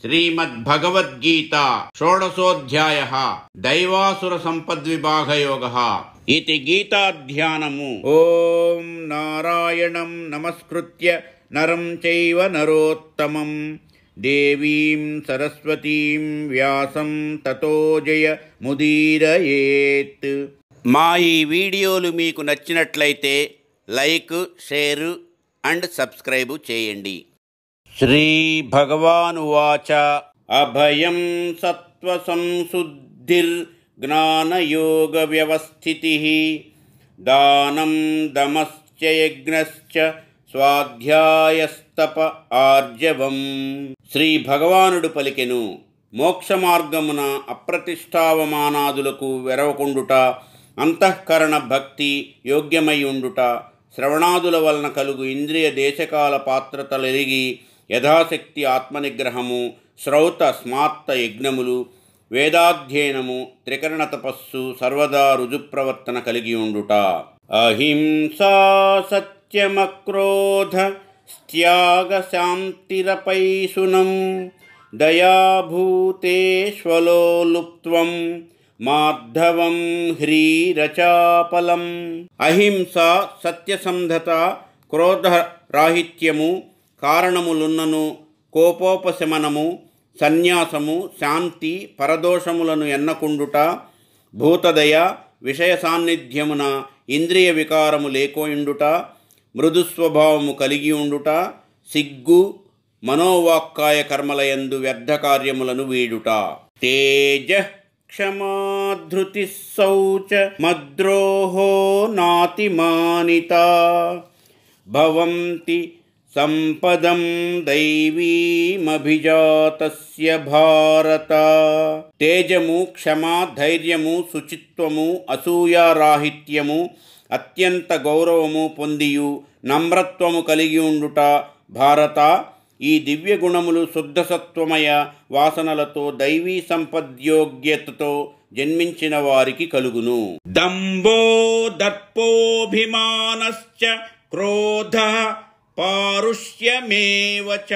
శ్రీమద్భగవద్గీత షోడశోऽధ్యాయः దైవాసుర సంపద్విభాగయోగः ఇతి గీతాధ్యానము. ఓం నారాయణం నమస్కృత్య నరం చైవ నరోత్తమం దేవీం సరస్వతీం వ్యాసం తతో జయ ముదీరయేత్. మా ఈ వీడియోలు మీకు నచ్చినట్లయితే లైక్, షేరు అండ్ సబ్స్క్రైబు చేయండి. శ్రీ భగవానువాచ అభయం సత్వసంశుద్ధిర్ జ్ఞానయోగ వ్యవస్థితిః దానం దమశ్చ యజ్ఞశ్చ స్వాధ్యాయస్తప ఆర్జవం. శ్రీ భగవానుడు పలికెను, మోక్ష మార్గమున అప్రతిష్టావమానాదులకు వెరవకుండుట, అంతఃకరణ భక్తి యోగ్యమై ఉండుట, శ్రవణాదుల వలన కలుగు ఇంద్రియ దేశకాల పాత్రతలెరిగి యథాశక్తి ఆత్మనిగ్రహము, శ్రౌత స్మార్త యజ్ఞములు, వేదాధ్యయనము, త్రికరణ తపస్సు, సర్వదా రుజుప్రవర్తన కలిగి ఉండుట. అహింసా సత్యమక్రోధ త్యాగ శాంతిరపైశునం దయాభూతేష్వలోలుప్త్వం మాధవం హ్రీరచాపలం. అహింస, సత్యసంధత, క్రోధరాహిత్యము, కారణములున్నను కోపోపశమనము, సన్యాసము, శాంతి, పరదోషములను ఎన్నకుండుట, భూతదయ, విషయ సాన్నిధ్యమున ఇంద్రియ వికారము లేకోయుండుట, మృదుస్వభావము కలిగి ఉండుట, సిగ్గు, మనోవాక్కాయ కర్మలయందు వ్యర్థ కార్యములను వీడుట. తేజ క్షమాధృతి శౌచ మద్రోహో నాతిమానిత భవంతి సంపదం దైవీమభిజాతస్య భారత. తేజము, క్షమ, ధైర్యము, శుచిత్వము, అసూయారాహిత్యము, అత్యంత గౌరవము పొందియు నమ్రత్వము కలిగి ఉండుట భారత. ఈ దివ్య గుణములు శుద్ధసత్వమయ వాసనలతో దైవీ సంపద్యోగ్యతతో జన్మించిన వారికి కలుగును. దంభో దర్పోభిమానశ్చ క్రోధ పారుష్యమేవ చ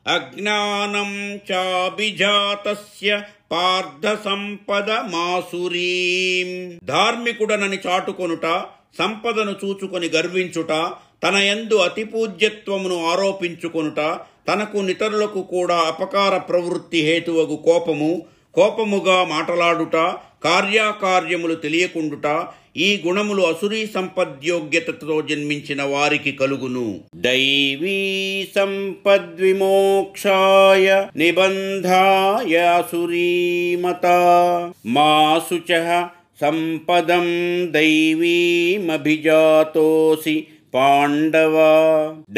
అజ్ఞానం చాభిజాతస్య పార్థ సంపద మాసురీం. ధార్మికుడనని చాటుకొనుట, సంపదను చూచుకొని గర్వించుట, తన యందు అతి పూజ్యత్వమును ఆరోపించుకొనుట, తనకు నితరులకు కూడా అపకార ప్రవృత్తి హేతువగు కోపముగా మాటలాడుట, కార్యాకార్యములు తెలియకుండుట, ఈ గుణములు అసురీ సంపద్యోగ్యతతో జన్మించిన వారికి కలుగును. దైవీ సంపద్విమోక్షాయ నిబంధాయ అసురీమత మాసుచః సంపదం దైవీమభిజాతోసి పాండవ.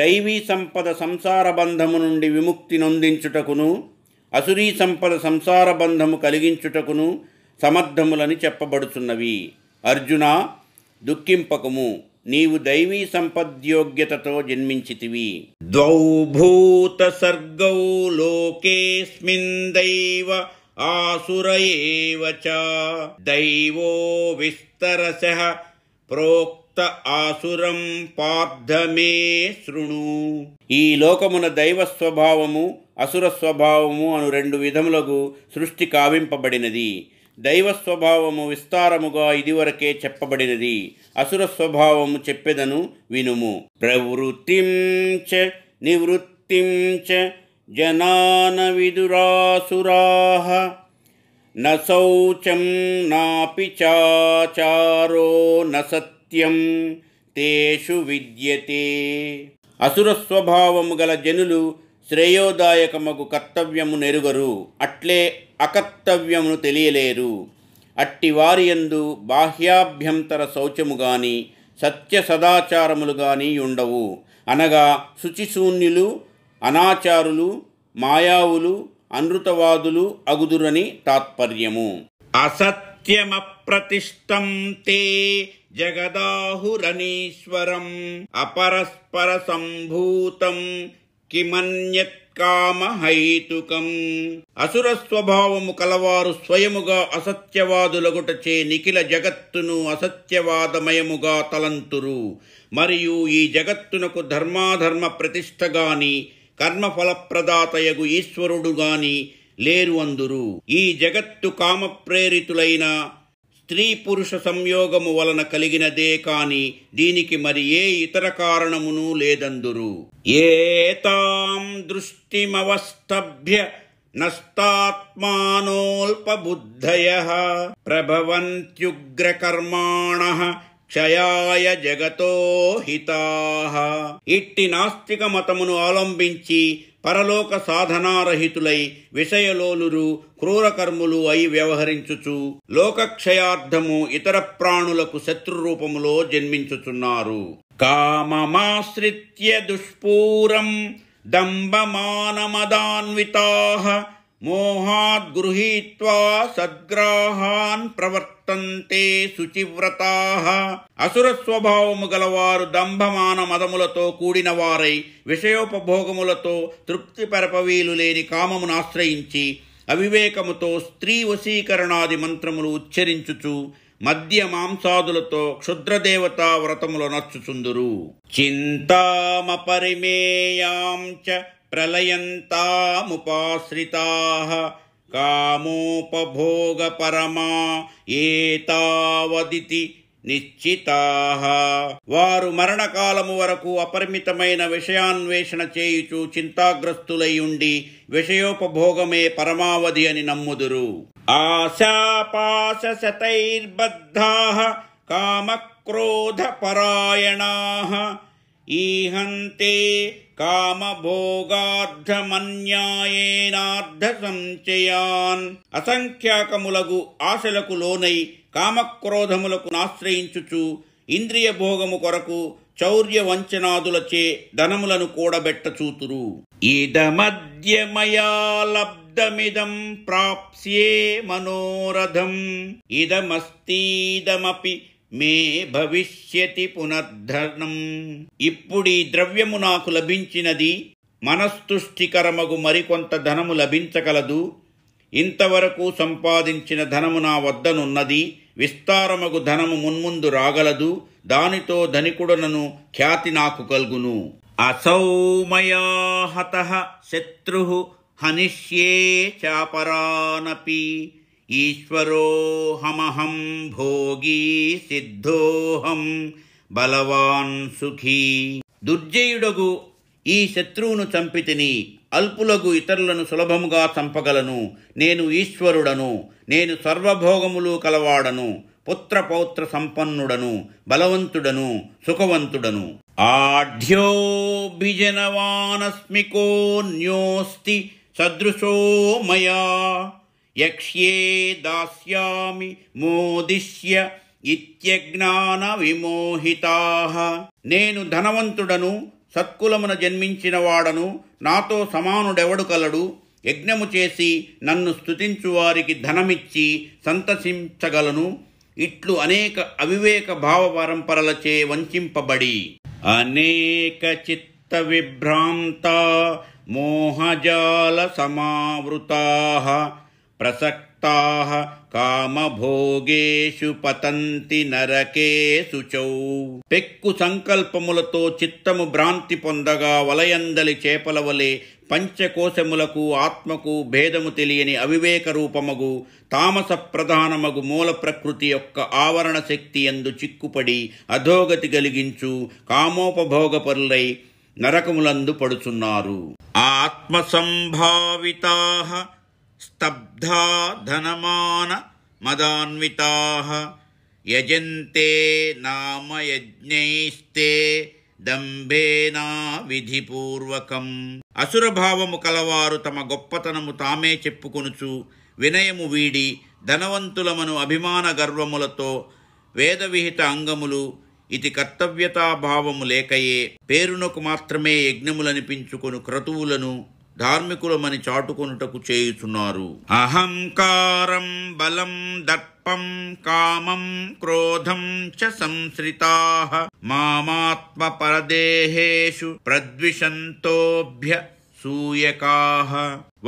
దైవీ సంపద సంసార బంధము నుండి విముక్తి నొందించుటకును, అసురీ సంపద సంసార బంధము కలిగించుటకును సమర్థములని చెప్పబడుచున్నవి. అర్జున, దుఃఖింపకము, నీవు దైవీ సంపద్యోగ్యతతో జన్మించితివి. ద్వౌ భూత సర్గౌ లోకేస్మిన్ దైవ ఆసుర ఏవ చ దైవో విస్తరసః ప్రోక్త ఆసురం పార్థ మే శృణు. ఈ లోకమున దైవ స్వభావము, అసుర స్వభావము అను రెండు విధములకు సృష్టి కావింపబడినది. దైవ స్వభావము విస్తారముగా ఇదివరకే చెప్పబడినది. అసుర స్వభావము చెప్పెదను వినుము. ప్రవృత్తిం చ నివృత్తిం చ జనాన విదురాసురాః న శౌచం నాపి చాచారో న సత్యం తేషు విద్యతే. అసుర స్వభావము గల జనులు శ్రేయోదాయకమగు కర్తవ్యము నెరుగరు, అట్లే అకర్తవ్యమును తెలియలేరు. అట్టి వారియందు బాహ్యాభ్యంతర శౌచము గాని సత్య సదాచారములు గాని ఉండవు. అనగా శుచిశూన్యులు, అనాచారులు, మాయావులు, అనృతవాదులు అగుదురని తాత్పర్యము. అసత్యమప్రతిష్టం తే జగదాహురనీశ్వరం అపరస్పర సంభూతం కిమన్యత్ కామహైతుకం. అసుర స్వభావము కలవారు స్వయముగా అసత్యవాదులగుటచే నిఖిల జగత్తును అసత్యవాదమయముగా తలంతురు. మరియు ఈ జగత్తునకు ధర్మాధర్మ ప్రతిష్టగాని కర్మఫలప్రదాతయగు ఈశ్వరుడు గాని లేరు అందురు. ఈ జగత్తు కామప్రేరితులైన స్త్రీ పురుష సంయోగము వలన కలిగినదే కాని దీనికి మరి ఏ ఇతర కారణమును లేదందురు. ఏతాం దృష్టిమవస్తభ్య నస్తాత్మానోల్పబుద్ధయః ప్రభవంత్యుగ్రకర్మాణః క్షయాయ జగతో హితాః. ఇట్టి నాస్తిక మతమును అవలంబించి పరలోక సాధనారహితులై విషయలోలురు క్రూరకర్ములు అయి వ్యవహరించుచు లోకక్షయార్థము ఇతర ప్రాణులకు శత్రురూపములో జన్మించుచున్నారు. కామమాశ్రిత్య దుష్పూరం దంభమానమదాన్వితాః మోహాద్ గృహీత్వా సద్గ్రాహాన్ ప్రవర్తంతే శుచివ్రతాః. అసుర స్వభావము గలవారు దంభమాన మదములతో కూడిన వారై విషయోపభోగములతో తృప్తి పరపవీలు లేని కామమును ఆశ్రయించి అవివేకముతో స్త్రీ వశీకరణాది మంత్రములు ఉచ్చరించుచు మద్య మాంసాదులతో క్షుద్రదేవతా వ్రతములు నచ్చుచుందురు. చింతామపరిమేయాం చ ప్రళయంతాముపాశ్రితాః కామోపభోగ పరమా ఏతావదితి నిశ్చితాః. వారు మరణకాలము వరకు అపరిమితమైన విషయాన్వేషణ చేయుచు చింతాగ్రస్తులై ఉండి విషయోపభోగమే పరమావధి అని నమ్ముదురు. ఆశాపాశశతైర్బద్ధాః కామక్రోధ పరాయణాః ఈహంతే కామభోగార్థమన్యాయేనార్థ సంచయాన్. అసంఖ్యాకములగు ఆశలకు లోనై కామక్రోధములకు ఆశ్రయించుచు ఇంద్రియ భోగము కొరకు చౌర్య వంచనాదులచే ధనములను కూడబెట్టచూతురు. ఇదమద్య మయా లబ్ధమిదం ప్రాప్స్యే మనోరథం ఇదమస్తీదమపి మే భవిష్యతి పునర్ధనం. ఇప్పుడీ ద్రవ్యము నాకు లభించినది, మనస్తుష్టికరమగు మరికొంత ధనము లభించగలదు. ఇంతవరకు సంపాదించిన ధనము నా వద్దనున్నది, విస్తారమగు ధనము మున్ముందు రాగలదు. దానితో ధనికుడనను ఖ్యాతి నాకు కల్గును. అసౌ మయా హతః శత్రుః హనిష్యే చాపరానపి ఈశ్వరోహమహం భోగీ సిద్ధోహం బలవాన్ సుఖీ. దుర్జయుడగు ఈ శత్రువును చంపితిని, అల్పులగు ఇతరులను సులభముగా చంపగలను. నేను ఈశ్వరుడను, నేను సర్వభోగములు కలవాడను, పుత్ర పౌత్ర సంపన్నుడను, బలవంతుడను, సుఖవంతుడను. ఆఢ్యోభిజనవానస్మికోన్యోస్తి సదృశో మయా యక్ష్యే దాస్యామి మోదిష్య ఇత్యజ్ఞాన విమోహితాః. నేను ధనవంతుడను, సత్కులమున జన్మించిన వాడను, నాతో సమానుడెవడు కలడు. యజ్ఞము చేసి నన్ను స్తుతించు వారికి ధనమిచ్చి సంతసించగలను. ఇట్లు అనేక అవివేక భావ పరంపరలచే వంచింపబడి అనేక చిత్త విభ్రాంత మోహజాల సమావృతాః ప్రసక్తాః కామభోగేషు పతంతి నరకేషు చౌ. పెక్కు సంకల్పములతో చిత్తము భ్రాంతి పొందగా వలయందలి చేపల వలె పంచకోశములకు ఆత్మకు భేదము తెలియని అవివేక రూపమగు తామస ప్రధానమగు మూల ప్రకృతి యొక్క ఆవరణ శక్తి యందు చిక్కుపడి అధోగతి కలిగించు కామోపభోగపరులై నరకములందు పడుచున్నారు. ఆత్మసంభావితాః స్తబ్ధా ధనమాన మదాన్వితాః యజంతే నామ యజ్ఞైస్తే దంభేనా విధిపూర్వకం. అసురభావము కలవారు తమ గొప్పతనము తామే చెప్పుకొనుచు వినయము వీడి ధనవంతులమను అభిమాన గర్వములతో వేదవిహిత అంగములు ఇది కర్తవ్యతాభావము లేకయే పేరునకు మాత్రమే యజ్ఞములనిపించుకొను క్రతువులను ధార్మికులమని చాటుకొనుటకు చేయుచున్నారు. అహంకారం బలం దర్పం కామం క్రోధం చ సంశ్రితాః మామాత్మ పరదేహేషు ప్రద్విషంతోభ్య సూయకాః.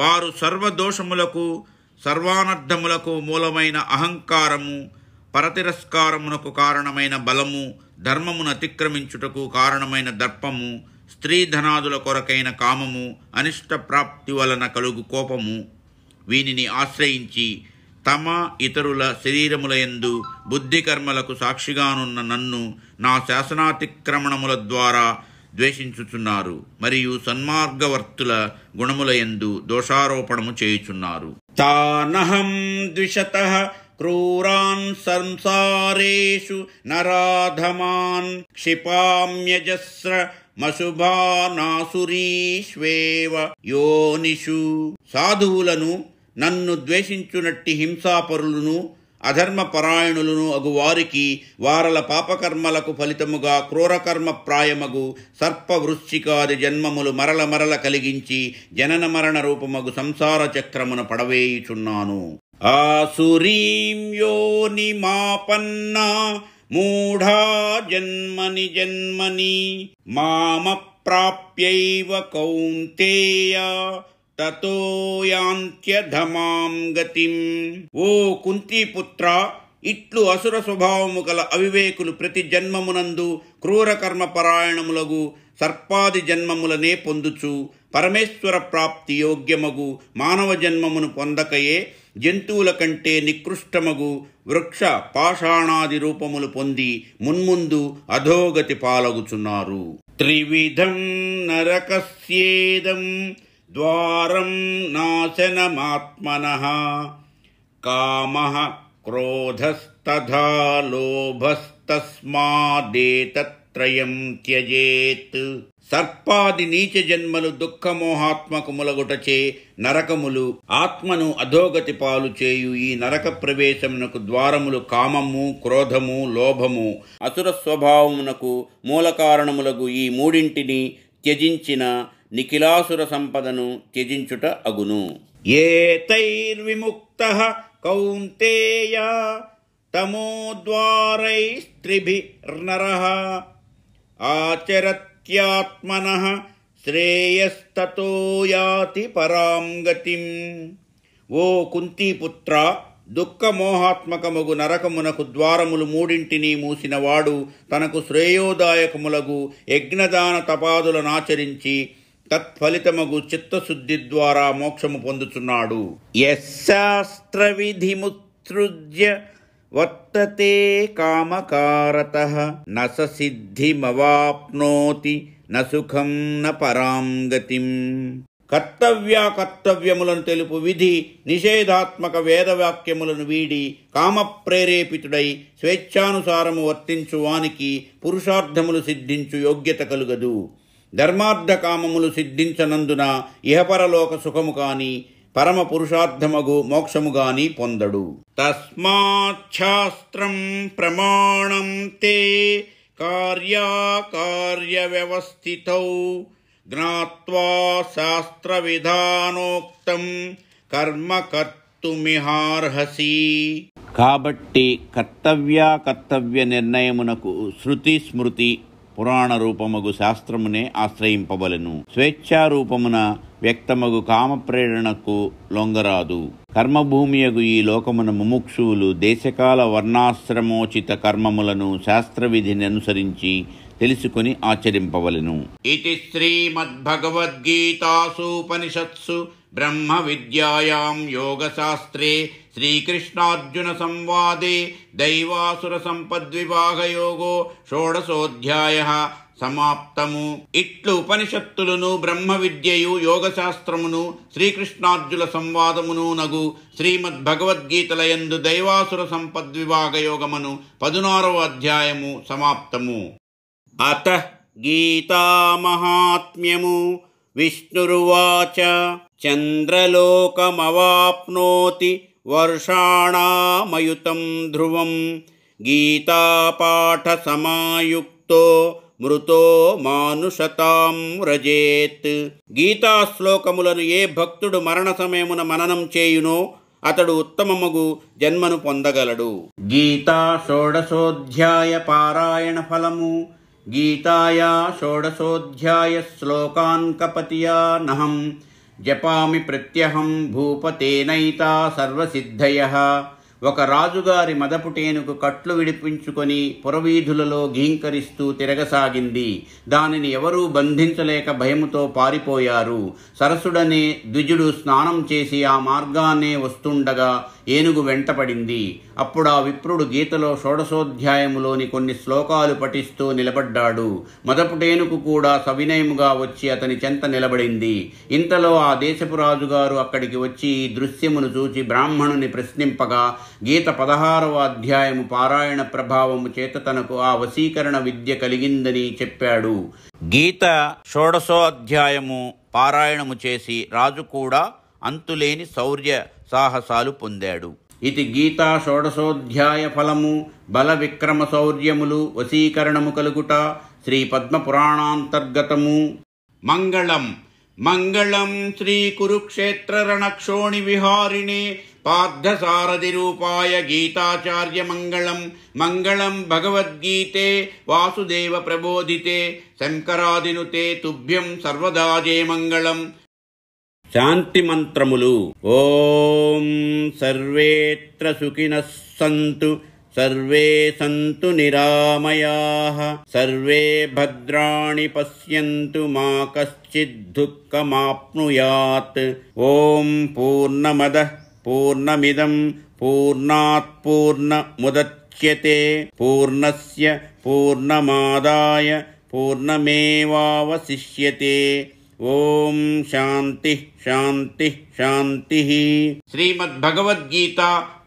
వారు సర్వదోషములకు సర్వానర్థములకు మూలమైన అహంకారము, పరతిరస్కారమునకు కారణమైన బలము, ధర్మమును అతిక్రమించుటకు కారణమైన దర్పము, స్త్రీధనాదుల కొరకైన కామము, అనిష్ట ప్రాప్తి వలన కలుగు కోపము, వీనిని ఆశ్రయించి తమ ఇతరుల శరీరములయందు బుద్ధి కర్మలకు సాక్షిగానున్న నన్ను నా శాసనాతిక్రమణముల ద్వారా ద్వేషించుచున్నారు. మరియు సన్మార్గవర్తుల గుణములయందు దోషారోపణము చేయుచున్నారు. తానహం ద్విషతః క్రూరాన్ సంసారేషు నరాధమాన్ క్షిపామ్యజస్ర మశుభానాసురీష్వేవ యోనిషు. సాధువులను, నన్ను ద్వేషించునట్టి హింసాపరులను, అధర్మపరాయణులను అగువారికి వారల పాపకర్మలకు ఫలితముగా క్రూరకర్మ ప్రాయమగు సర్పవృశ్చికాది జన్మములు మరల మరల కలిగించి జనన మరణ రూపమగు సంసార చక్రమున పడవేయుచున్నాను. ఆసురీం యోనిమాపన్నా మూఢా జన్మని జన్మని మామప్రాప్యైవ కౌంతేయ తతో యాంత్యధమాం గతిం. ఓ కుంతీపుత్ర, ఇట్లు అసుర స్వభావము గల అవివేకులు ప్రతి జన్మమునందు క్రూరకర్మ పరాయణములగు సర్పాది జన్మములనే పొందుచు పరమేశ్వర ప్రాప్తి యోగ్యమగు మానవ జన్మమును పొందకయే జంతువుల కంటే నికృష్టమగు వృక్ష పాషాణాది రూపములు పొంది మున్ముందు అధోగతి పాలగుచున్నారు. త్రివిధం నరకస్యేదం ద్వారం నాశనమాత్మనః కామః క్రోధస్తథా లోభస్తస్మాదేతత్రయం త్యజేత్. సర్పాది నీచ జన్మలు దుఃఖమోహాత్మకములగుటచే నరకములు, ఆత్మను అధోగతి పాలు చేయు ఈ నరక ప్రవేశమునకు ద్వారములు కామము, క్రోధము, లోభము, అసుర స్వభావమునకు మూల కారణములగు ఈ మూడింటిని త్యజించిన నిఖిలాసుర సంపదను త్యజించుట అగును. ఏతైర్విముక్తః కౌంతేయ తమోద్వారైస్త్రిభిర్నరః ఆచరత్యాత్మనః శ్రేయస్తతో యాతి పరాం గతిం. ఓ కుంతీపుత్ర, దుఃఖమోహాత్మకముగు నరకమునకు ద్వారములు మూడింటిని మూసినవాడు తనకు శ్రేయోదాయకములగు యజ్ఞదాన తపాదులనాచరించి తత్ఫలితమగు చిత్తశుద్ధి ద్వారా మోక్షము పొందుచున్నాడు. యశాస్త్ర విధిముత్సృజ్య వర్తతే కామకారతః న స సిద్ధిమవాప్నోతి న సుఖం న పరాం గతిం. కర్తవ్యాకర్తవ్యములను తెలుపు విధి నిషేధాత్మక వేదవాక్యములను వీడి కామప్రేరేపితుడై స్వేచ్ఛానుసారము వర్తించు వానికి పురుషార్థములు సిద్ధించు యోగ్యత కలుగదు. ధర్మార్థ కామములు సిద్ధించనందున ఇహపరలోక సుఖము కాని పరమ పురుషార్థమగు మోక్షము గాని పొందడు. తస్మాచ్ఛాస్త్రం ప్రమాణం తే కార్యాకార్య వ్యవస్థితౌ జ్ఞాత్వా శాస్త్ర విధానోక్తం కర్మ కర్తుమిహార్హసి. కాబట్టి కర్తవ్య నిర్ణయమునకు శృతి స్మృతి పురాణ రూపమగు శాస్త్రమునే ఆశ్రయింపబలెను. స్వేచ్ఛారూపమున వ్యక్తమగు కామప్రేరణకు లొంగరాదు. కర్మభూమియగు ఈ లోకమున ముముక్షువులు దేశకాల వర్ణాశ్రమోచిత కర్మములను శాస్త్రవిధిని అనుసరించి తెలుసుకొని ఆచరింపవలెను. ఇది శ్రీమద్భగవద్గీతాసూపనిషత్సు బ్రహ్మ విద్యాయాం యోగశాస్త్రే శ్రీకృష్ణార్జున సంవాదే దైవాసుర సంపద్విభాగయోగో షోడశోధ్యాయః సమాప్తము. ఇట్లు ఉపనిషత్తులను, బ్రహ్మ విద్యయు, యోగశాస్త్రమును, శ్రీకృష్ణార్జున సంవాదమును నగు శ్రీమద్భగవద్గీతలయందు దైవాసుర సంపద్విభాగయోగమును 16వ అధ్యాయము సమాప్తము. అత గీతామహాత్మ్యము. విష్ణురువాచ చంద్రలోకమవాప్నోతి వర్షాణామయుతం ధ్రువం గీతాపాఠ సమాయుక్తో మృతో మానుషతాం వ్రజేత్. గీతాశ్లోకములను ఏ భక్తుడు మరణ సమయమున మననం చేయునో అతడు ఉత్తమమగు జన్మను పొందగలడు. గీతా షోడశోధ్యాయ పారాయణ ఫలము. గీతాయా షోడశోధ్యాయ శ్లోకాన్ కపతియా నహం జపామి ప్రత్యహం భూపతేనైతా సర్వసిద్ధయః ఒక రాజుగారి మదపుటేనుగు కట్లు విడిపించుకొని పురవీధులలో ఘీంకరిస్తూ తిరగసాగింది. దానిని ఎవరూ బంధించలేక భయముతో పారిపోయారు. సరసుడనే ద్విజుడు స్నానం చేసి ఆ మార్గాన్నే వస్తుండగా ఏనుగు వెంటపడింది. అప్పుడు ఆ విప్రుడు గీతలో షోడశోధ్యాయములోని కొన్ని శ్లోకాలు పఠిస్తూ నిలబడ్డాడు. మదపుటేనుగు కూడా సవినయముగా వచ్చి అతని చెంత నిలబడింది. ఇంతలో ఆ దేశపు రాజుగారు అక్కడికి వచ్చి ఈ దృశ్యమును చూచి బ్రాహ్మణుని ప్రశ్నింపగా గీత 16వ అధ్యాయము పారాయణ ప్రభావము చేత తనకు ఆ వశీకరణ విద్య కలిగిందని చెప్పాడు. గీత 16వ అధ్యాయము పారాయణము చేసి రాజు కూడా అంతులేని శౌర్య సాహసాలు పొందాడు. ఇది గీతా షోడశోధ్యాయ ఫలము. బల విక్రమ శౌర్యములు వశీకరణము కలుగుట శ్రీ పద్మపురాణాంతర్గతము. మంగళం మంగళం శ్రీ కురుక్షేత్ర రణక్షోణి విహారిణే పార్థసారథి రూపాయ గీతాచార్య మంగళం. మంగళం భగవద్గీతే వాసుదేవ ప్రబోధితే శంకరాదినుతే తుభ్యం సర్వదా జయ మంగళం. శాంతి మంత్రములు. ఓం సర్వేత్ర సుఖినః సంతు సర్వే సంతు నిరామయాః సర్వే భద్రాణి పశ్యంతు మా కశ్చిద్ దుఃఖమాప్నుయాత్. ఓం పూర్ణమదః పూర్ణమిదం పూర్ణాత్ పూర్ణముదచ్యతే పూర్ణస్య పూర్ణమాదాయ పూర్ణమేవావశిష్యతే. ఓం శాంతి శాంతి శాంతి. శ్రీమద్భగవద్గీత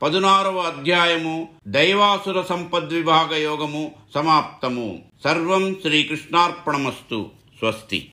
16వ అధ్యాయము దైవాసుర సంపద్విభాగ యోగము సమాప్తము. సర్వం శ్రీకృష్ణార్పణమస్తు. స్వస్తి.